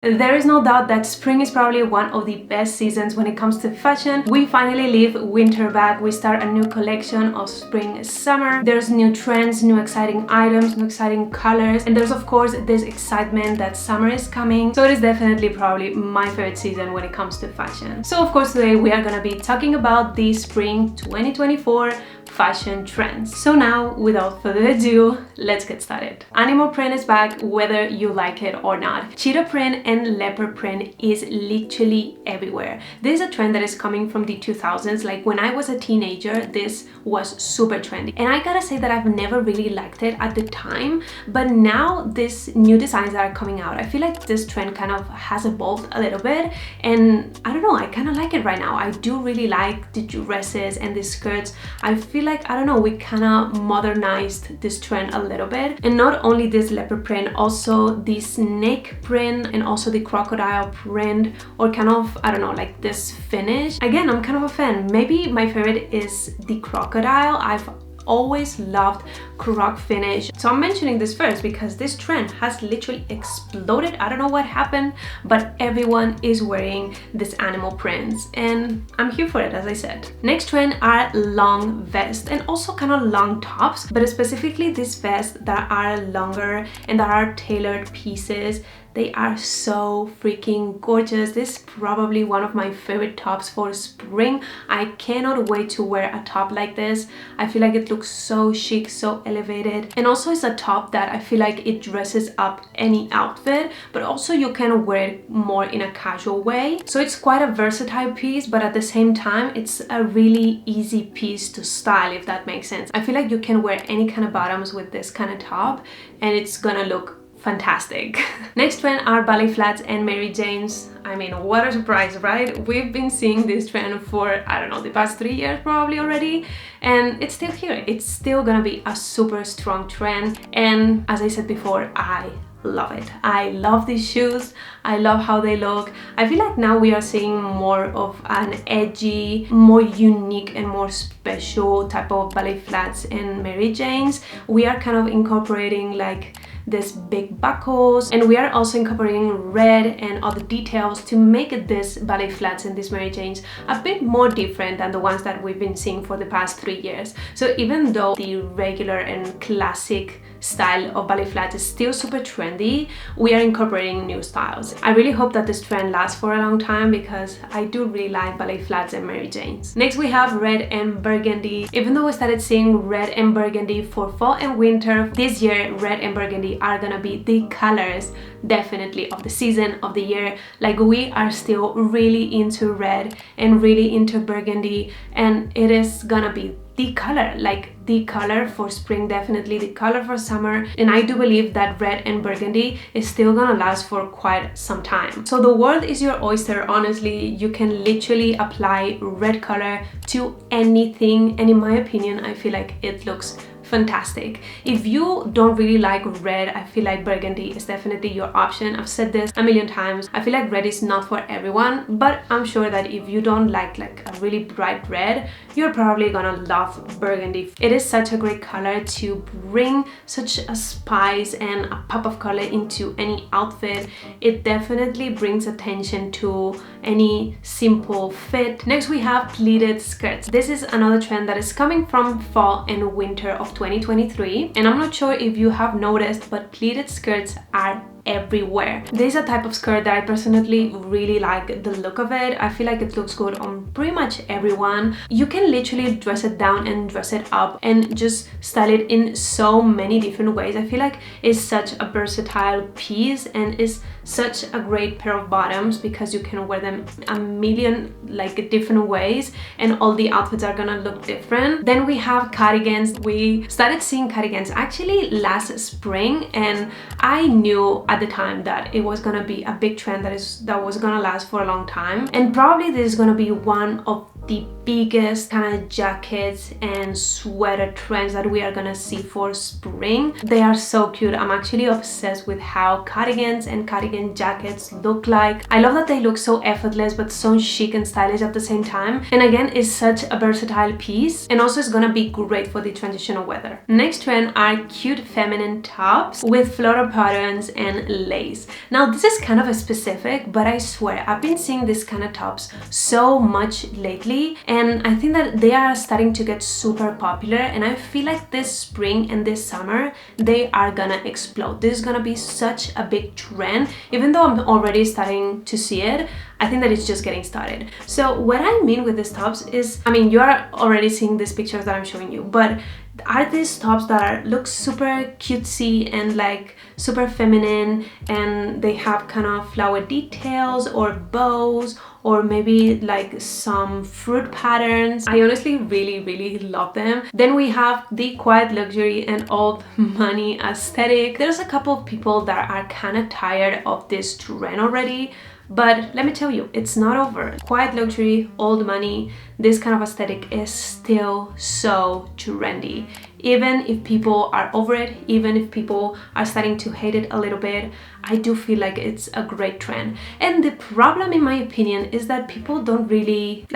There is no doubt that spring is probably one of the best seasons when it comes to fashion. We finally leave winter back. We start a new collection of spring summer. There's new trends, new exciting items, new exciting colors, and there's of course this excitement that summer is coming. So it is definitely probably my favorite season when it comes to fashion. So of course today we are gonna be talking about the spring 2024 fashion trends. So now, without further ado, let's get started. Animal print is back, whether you like it or not. Cheetah print and leopard print is literally everywhere. This is a trend that is coming from the 2000s. Like when I was a teenager, this was super trendy. And I gotta say that I've never really liked it at the time, but now these new designs that are coming out, I feel like this trend kind of has evolved a little bit, and I don't know, I kind of like it right now. I do really like the dresses and the skirts. I feel like, I don't know, we kind of modernized this trend a little bit. And not only this leopard print, also the snake print and also the crocodile print, or kind of, I don't know, like this finish. Again, I'm kind of a fan. Maybe my favorite is the crocodile. I've always loved croc finish. So I'm mentioning this first because this trend has literally exploded. I don't know what happened, but everyone is wearing this animal prints and I'm here for it, as I said. Next trend are long vests and also kind of long tops, but specifically these vests that are longer and that are tailored pieces. They are so freaking gorgeous. This is probably one of my favorite tops for spring. I cannot wait to wear a top like this. I feel like it looks so chic, so elevated. And also it's a top that I feel like it dresses up any outfit, but also you can wear it more in a casual way. So it's quite a versatile piece, but at the same time, it's a really easy piece to style, if that makes sense. I feel like you can wear any kind of bottoms with this kind of top and it's gonna look fantastic. Next trend are ballet flats and Mary Janes. I mean, what a surprise, right? We've been seeing this trend for, I don't know, the past 3 years probably already, and it's still here. It's still gonna be a super strong trend, and as I said before, I love it. I love these shoes. I love how they look. I feel like now we are seeing more of an edgy, more unique and more special type of ballet flats and Mary Janes. We are kind of incorporating like this big buckles, and we are also incorporating red and other details to make this ballet flats and these Mary Janes a bit more different than the ones that we've been seeing for the past 3 years. So even though the regular and classic style of ballet flats is still super trendy, we are incorporating new styles. I really hope that this trend lasts for a long time because I do really like ballet flats and Mary Janes. Next we have red and burgundy. Even though we started seeing red and burgundy for fall and winter, this year red and burgundy are gonna be the colors definitely of the season, of the year. Like we are still really into red and really into burgundy, and it is gonna be the color, like the color for spring, definitely the color for summer. And I do believe that red and burgundy is still gonna last for quite some time. So the world is your oyster, honestly. You can literally apply red color to anything, and in my opinion, I feel like it looks fantastic. If you don't really like red, I feel like burgundy is definitely your option. I've said this a million times. I feel like red is not for everyone, but I'm sure that if you don't like a really bright red, you're probably gonna love burgundy. It is such a great color to bring such a spice and a pop of color into any outfit. It definitely brings attention to any simple fit. Next we have pleated skirts. This is another trend that is coming from fall and winter of 2023, and I'm not sure if you have noticed, but pleated skirts are everywhere. This is a type of skirt that I personally really like the look of it. I feel like it looks good on pretty much everyone. You can literally dress it down and dress it up and just style it in so many different ways. I feel like it's such a versatile piece and is such a great pair of bottoms because you can wear them a million like different ways and all the outfits are gonna look different. Then we have cardigans. We started seeing cardigans actually last spring, and I knew at the time that it was gonna be a big trend that was gonna last for a long time, and probably this is gonna be one of the biggest kind of jackets and sweater trends that we are gonna see for spring. They are so cute. I'm actually obsessed with how cardigans and cardigan jackets look like. I love that they look so effortless but so chic and stylish at the same time. And again, it's such a versatile piece, and also it's gonna be great for the transitional weather. Next trend are cute feminine tops with floral patterns and lace. Now this is kind of a specific, but I swear I've been seeing this kind of tops so much lately, and I think that they are starting to get super popular, and I feel like this spring and this summer they are gonna explode. This is gonna be such a big trend. Even though I'm already starting to see it, I think that it's just getting started. So what I mean with these tops is, I mean, you are already seeing these pictures that I'm showing you, but are these tops that look super cutesy and like super feminine, and they have kind of flower details or bows or maybe like some fruit patterns. I honestly really love them. Then we have the quiet luxury and old money aesthetic. There's a couple of people that are kind of tired of this trend already, but let me tell you, it's not over. Quiet luxury, old money, this kind of aesthetic is still so trendy. Even if people are over it, even if people are starting to hate it a little bit, I do feel like it's a great trend. And the problem, in my opinion, is that people don't really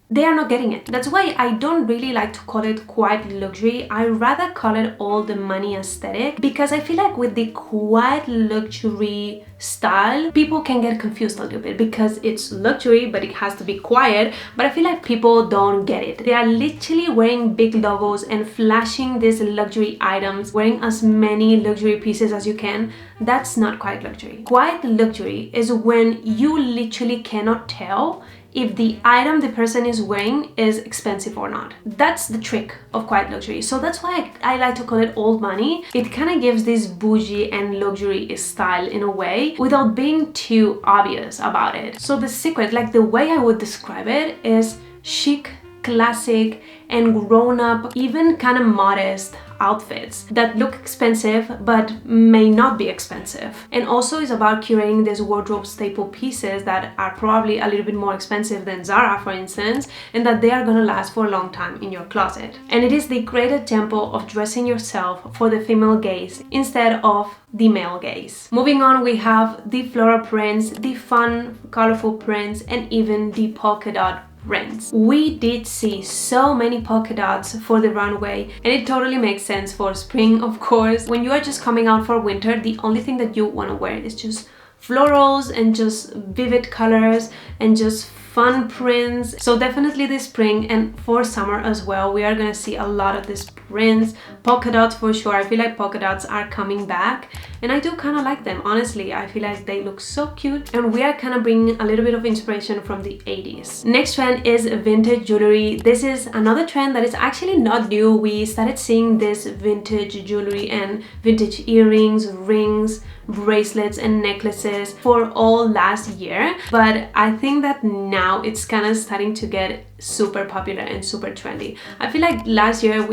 they are not getting it. That's why I don't really like to call it quiet luxury. I rather call it old money aesthetic, because I feel like with the quiet luxury style, people can get confused a little bit because it's luxury but it has to be quiet. But I feel like people don't get it. They are literally wearing big logos and flashing these luxury items, wearing as many luxury pieces as you can. That's not quiet luxury. Quiet luxury is when you literally cannot tell if the item the person is wearing is expensive or not. That's the trick of quiet luxury. So that's why I like to call it old money. It kind of gives this bougie and luxury style in a way without being too obvious about it. So the secret, like the way I would describe it, is chic, classic, and grown-up, even kind of modest outfits that look expensive but may not be expensive. And also it's about curating these wardrobe staple pieces that are probably a little bit more expensive than Zara, for instance, and that they are gonna last for a long time in your closet. And it is the great example of dressing yourself for the female gaze instead of the male gaze. Moving on, we have the floral prints, the fun, colorful prints, and even the polka dot prints. We did see so many polka dots for the runway, and it totally makes sense for spring, of course. When you are just coming out for winter, the only thing that you want to wear is just florals and just vivid colors and just fun prints. So definitely this spring and for summer as well, we are gonna see a lot of these prints, polka dots for sure. I feel like polka dots are coming back, and I do kind of like them, honestly. I feel like they look so cute, and we are kind of bringing a little bit of inspiration from the 80s. Next trend is vintage jewelry. This is another trend that is actually not new. We started seeing this vintage jewelry and vintage earrings, rings, bracelets, and necklaces for all last year, but I think that now it's kind of starting to get super popular and super trendy. I feel like last year it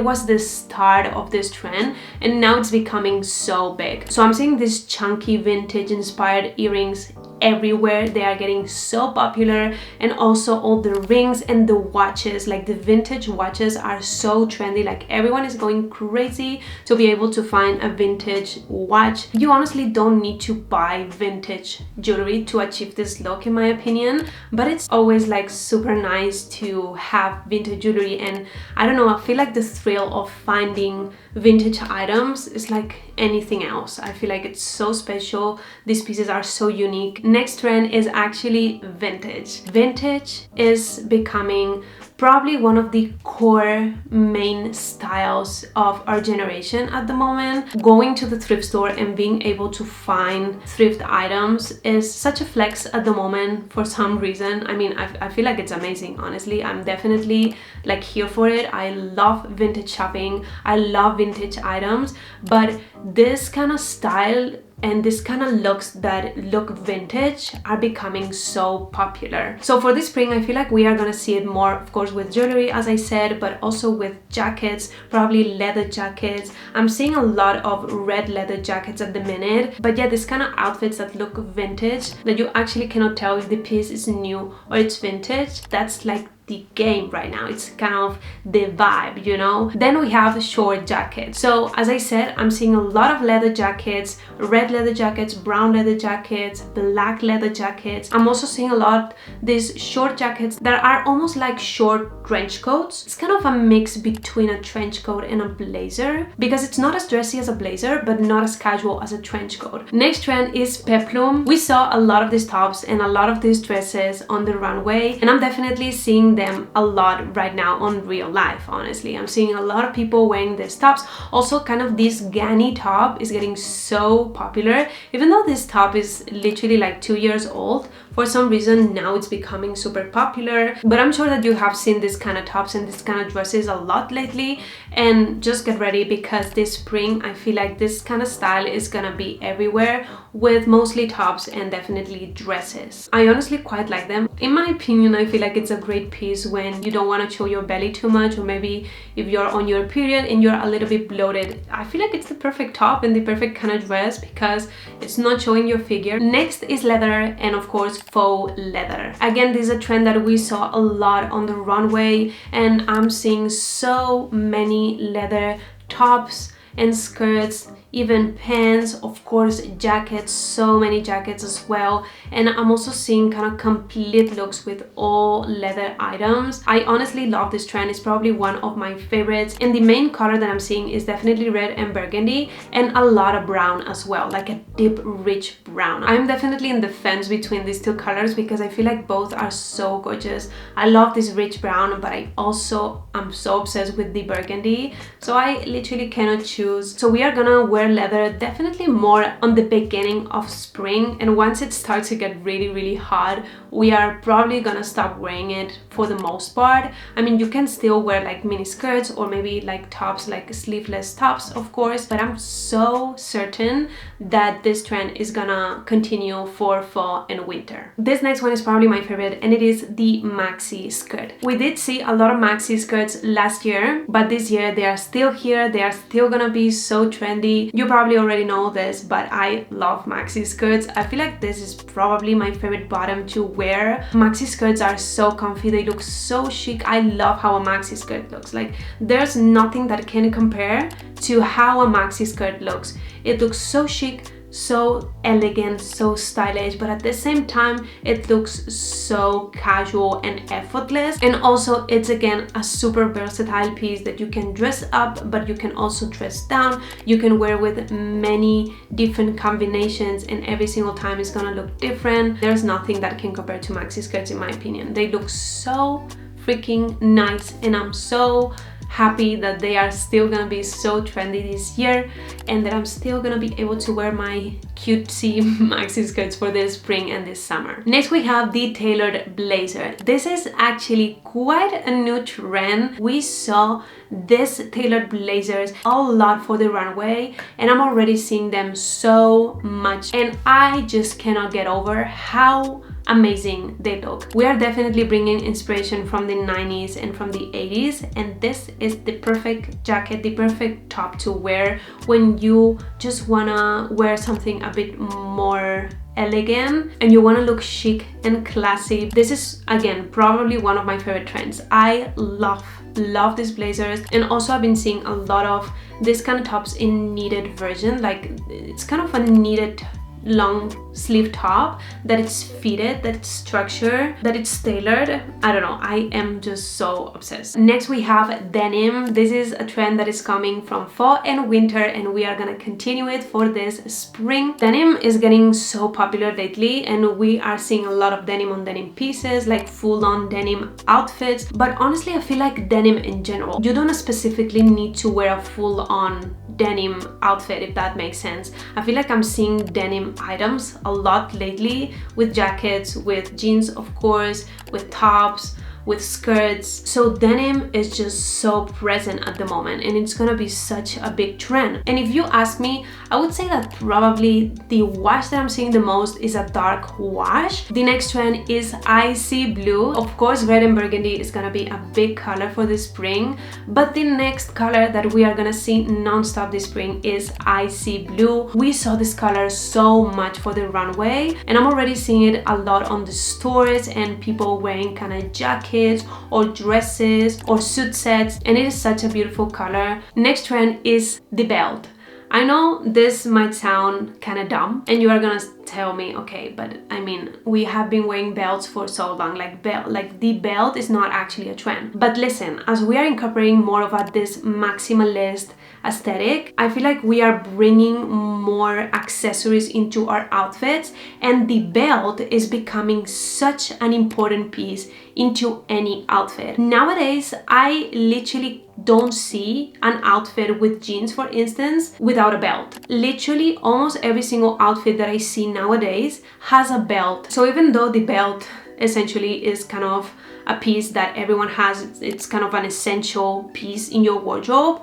was the start of this trend, and now it's becoming so big. So I'm seeing these chunky vintage inspired earrings everywhere. They are getting so popular, and also all the rings and the watches, like the vintage watches are so trendy. Like everyone is going crazy to be able to find a vintage watch. You honestly don't need to buy vintage jewelry to achieve this look, in my opinion, but it's always like super nice to have vintage jewelry. And I don't know, I feel like the thrill of finding vintage items is like anything else. I feel like it's so special. These pieces are so unique. Next trend is actually vintage. Vintage is becoming probably one of the core main styles of our generation at the moment. Going to the thrift store and being able to find thrift items is such a flex at the moment for some reason. I mean, I feel like it's amazing, honestly. I'm definitely like here for it. I love vintage shopping. I love vintage items, but this kind of style and this kind of looks that look vintage are becoming so popular. So for this spring, I feel like we are gonna see it more, of course, with jewelry, as I said, but also with jackets, probably leather jackets. I'm seeing a lot of red leather jackets at the minute, but yeah, this kind of outfits that look vintage, that you actually cannot tell if the piece is new or it's vintage. That's like the game right now. It's kind of the vibe, you know. Then we have short jackets. So as I said, I'm seeing a lot of leather jackets, red leather jackets, brown leather jackets, black leather jackets. I'm also seeing a lot these short jackets that are almost like short trench coats. It's kind of a mix between a trench coat and a blazer, because it's not as dressy as a blazer but not as casual as a trench coat. Next trend is Peplum. We saw a lot of these tops and a lot of these dresses on the runway, and I'm definitely seeing them a lot right now on real life. Honestly, I'm seeing a lot of people wearing these tops. Also, kind of this Ganni top is getting so popular, even though this top is literally like 2 years old. For some reason now it's becoming super popular, but I'm sure that you have seen this kind of tops and this kind of dresses a lot lately, and just get ready because this spring I feel like this kind of style is gonna be everywhere, with mostly tops and definitely dresses. I honestly quite like them. In my opinion, I feel like it's a great piece when you don't want to show your belly too much, or maybe if you're on your period and you're a little bit bloated. I feel like it's the perfect top and the perfect kind of dress because it's not showing your figure. Next is leather, and of course faux leather. Again, this is a trend that we saw a lot on the runway, and I'm seeing so many leather tops and skirts, even pants, of course jackets, so many jackets as well. And I'm also seeing kind of complete looks with all leather items. I honestly love this trend. It's probably one of my favorites, and the main color that I'm seeing is definitely red and burgundy, and a lot of brown as well, like a deep rich brown. I'm definitely in the fence between these two colors because I feel like both are so gorgeous. I love this rich brown, but I also am so obsessed with the burgundy, so I literally cannot choose. So we are gonna wear leather definitely more on the beginning of spring, and once it starts to get really hot, we are probably gonna stop wearing it for the most part. I mean, you can still wear like mini skirts or maybe like tops, like sleeveless tops, of course, but I'm so certain that this trend is gonna continue for fall and winter. This next one is probably my favorite, and it is the maxi skirt. We did see a lot of maxi skirts last year, but this year they are still here. They are still gonna be so trendy. You probably already know this, but I love maxi skirts. I feel like this is probably my favorite bottom to wear. Maxi skirts are so comfy. They look so chic. I love how a maxi skirt looks. Like, there's nothing that can compare to how a maxi skirt looks. It looks so chic, so elegant, so stylish, but at the same time it looks so casual and effortless. And also it's again a super versatile piece that you can dress up, but you can also dress down. You can wear with many different combinations, and every single time it's gonna look different. There's nothing that can compare to maxi skirts in my opinion. They look so freaking nice, and I'm so happy that they are still gonna be so trendy this year, and that I'm still gonna be able to wear my cutesy maxi skirts for this spring and this summer. Next we have the tailored blazer. This is actually quite a new trend. We saw this tailored blazers a lot for the runway, and I'm already seeing them so much, and I just cannot get over how amazing they look. We are definitely bringing inspiration from the 90s and from the 80s, and this is the perfect jacket, the perfect top to wear when you just wanna wear something a bit more elegant and you want to look chic and classy. This is again probably one of my favorite trends. I love these blazers, and also I've been seeing a lot of this kind of tops in knitted version. Like, it's kind of a knitted long sleeve top that it's fitted, that it's structured, that it's tailored. I don't know, I am just so obsessed. Next we have denim. This is a trend that is coming from fall and winter, and we are gonna continue it for this spring. Denim is getting so popular lately, and we are seeing a lot of denim on denim pieces, like full-on denim outfits. But honestly, I feel like denim in general, you don't specifically need to wear a full-on denim outfit, if that makes sense. I feel like I'm seeing denim items a lot lately, with jackets, with jeans, of course, with tops, with skirts. So denim is just so present at the moment, and it's gonna be such a big trend. And if you ask me, I would say that probably the wash that I'm seeing the most is a dark wash. The next trend is icy blue. Of course, red and burgundy is gonna be a big color for the spring, but the next color that we are gonna see non-stop this spring is icy blue. We saw this color so much for the runway, and I'm already seeing it a lot on the stores and people wearing kind of jackets or dresses or suit sets, and it is such a beautiful color. Next trend is the belt. I know this might sound kind of dumb, and you are gonna tell me, okay, but I mean, we have been wearing belts for so long, like the belt is not actually a trend. But listen, as we are incorporating more of this maximalist aesthetic, I feel like we are bringing more accessories into our outfits, and the belt is becoming such an important piece into any outfit. Nowadays, I literally don't see an outfit with jeans, for instance, without a belt. Literally almost every single outfit that I see nowadays has a belt. So even though the belt essentially is kind of a piece that everyone has, it's kind of an essential piece in your wardrobe,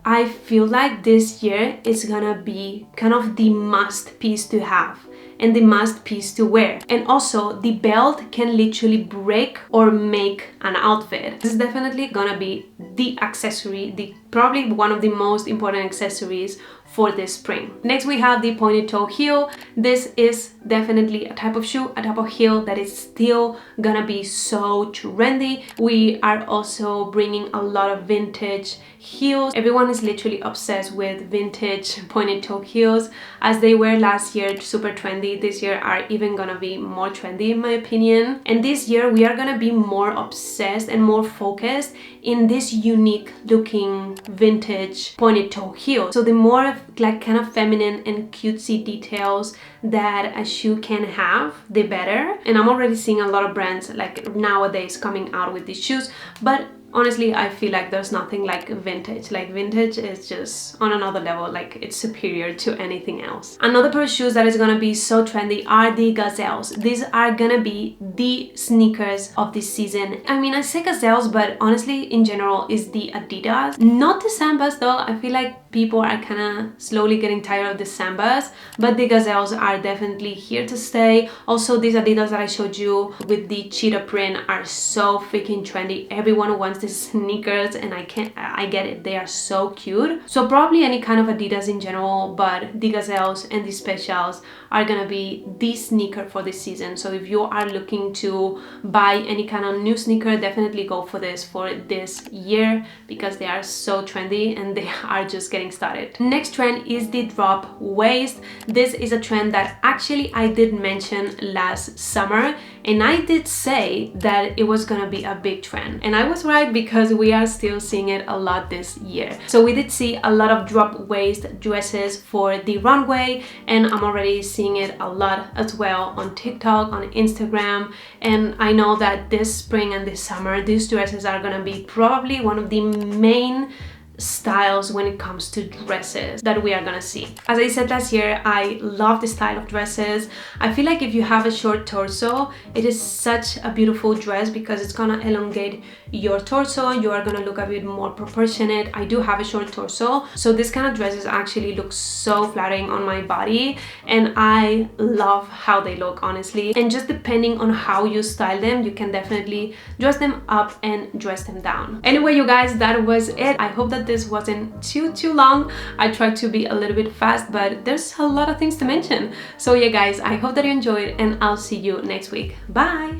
I feel like this year is gonna be kind of the must piece to have and the must piece to wear. And also, the belt can literally break or make an outfit. This is definitely gonna be the accessory, probably one of the most important accessories for this spring. Next, we have the pointed toe heel. This is definitely a type of shoe, a type of heel that is still gonna be so trendy. We are also bringing a lot of vintage heels. Everyone is literally obsessed with vintage pointed toe heels. As they were last year super trendy, this year are even gonna be more trendy in my opinion. And this year we are gonna be more obsessed and more focused in this unique looking vintage pointed toe heel. So the more like kind of feminine and cutesy details that a shoe can have, the better. And I'm already seeing a lot of brands like nowadays coming out with these shoes, but honestly, I feel like there's nothing like vintage. Like vintage is just on another level, like it's superior to anything else. Another pair of shoes that is gonna be so trendy are the gazelles. These are gonna be the sneakers of this season. I mean, I say gazelles, but honestly, in general, is the Adidas. Not the Sambas though. I feel like people are kind of slowly getting tired of the Sambas, but the gazelles are definitely here to stay. Also, these Adidas that I showed you with the cheetah print are so freaking trendy. Everyone wants these sneakers, and I get it, they are so cute. So probably any kind of Adidas in general, but the gazelles and the specials are gonna be the sneaker for this season. So if you are looking to buy any kind of new sneaker, definitely go for this year because they are so trendy and they are just getting started. Next trend is the drop waist. This is a trend that actually I did mention last summer, and I did say that it was gonna be a big trend, and I was right because we are still seeing it a lot this year. So we did see a lot of drop waist dresses for the runway, and I'm already seeing it a lot as well on TikTok, on Instagram, and I know that this spring and this summer these dresses are gonna be probably one of the main styles when it comes to dresses that we are gonna see. As I said last year, I love the style of dresses. I feel like if you have a short torso, it is such a beautiful dress because it's gonna elongate your torso. You are gonna look a bit more proportionate. I do have a short torso, so this kind of dresses actually look so flattering on my body, and I love how they look, honestly. And just depending on how you style them, you can definitely dress them up and dress them down. Anyway, you guys, that was it. I hope that this wasn't too long. I tried to be a little bit fast, but there's a lot of things to mention. So yeah guys, I hope that you enjoyed, and I'll see you next week. Bye!